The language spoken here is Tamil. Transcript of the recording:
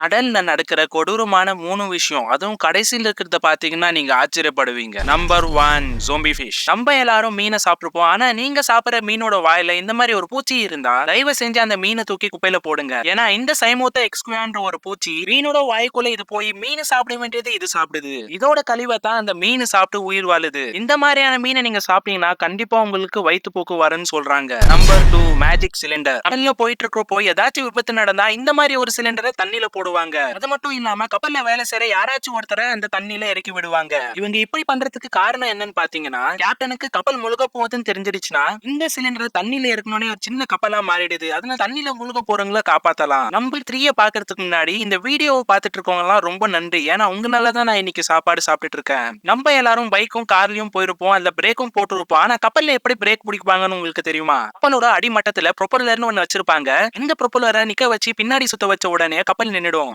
கடல்ல நடக்கிற கொடூரமான 3 விஷயம். அதுவும் கடைசில இருக்கிறத பார்த்தீங்கன்னா, நீங்க ஆச்சரியப்படுவீங்க. Number 1 zombie fish. நம்ம எல்லாரும் மீன சாப்பிட்டுருப்போம். ஆனா, நீங்க சாப்பிடுற மீனோட வாயில இந்த மாரி ஒரு பூச்சி இருந்தா, தயவு செஞ்சு அந்த மீன தூக்கி குப்பையில போடுங்க. ஏன்னா, இந்த சைமோத்தா எக்ஸ்குவான்ற ஒரு பூச்சி மீனோட வாய்க்குள்ள இது போய் மீன சாப்பிட வேண்டியது இது சாப்பிடுது. இதோட கழிவ தான் அந்த மீனு சாப்பிட்டு உயிர் வாழுது. இந்த மாரியான மீன நீங்க சாப்பிட்டீங்கன்னா, கண்டிப்பா உங்களுக்கு வயித்துப்போக்கு வரும்னு சொல்றாங்க. Number 2 magic cylinder. கடல்ல போயிட்டு இருக்கிறப்போ ஏதாச்சும் விபத்து நடந்தா இந்த மாரி ஒரு சிலிண்டரை தண்ணில போடுவாங்க. அது மட்டும் இல்லாம கப்பல்ல வேலை செய்யற யாராச்சும் ஒருத்தரை அந்த தண்ணியில இறக்கி விடுவாங்க. இவங்க இப்படி பண்றதுக்கு காரணம் என்னன்னு பாத்தீங்கன்னா, கேப்டனுக்கு கப்பல் முழுக போகுதுன்னு தெரிஞ்சிருச்சுன்னா இந்த சிலிண்டர் தண்ணியில இருக்கணும்னே ஒரு சின்ன கப்பலா மாறிடுது. அதனால தண்ணியில முழுக போறவங்கள காப்பாத்தலாம். நம்பர் 3 பாக்குறதுக்கு முன்னாடி இந்த வீடியோவை பார்த்துட்டு இருக்கவங்க எல்லாம் ரொம்ப நன்றி. ஏன்னா உங்களால தான் நான் இன்னைக்கு சாப்பாடு சாப்பிட்டுட்டு இருக்கேன். நம்ம எல்லாரும் பைக்கும் கார்லயும் போயிருப்போம். அதுல பிரேக்கும் போட்டுருப்போம். ஆனா கப்பல்ல எப்படி பிரேக் பிடிப்பாங்கன்னு உங்களுக்கு தெரியுமா? கப்பலோட அடிமட்டத்துல ப்ரொப்பல்லர்னு ஒண்ணு வச்சிருப்பாங்க. இந்த ப்ரொப்பல்லரை நிக்க வச்சு பின்னாடி சுத்த வச்ச உடனே கப்பல் நின்னுடும்.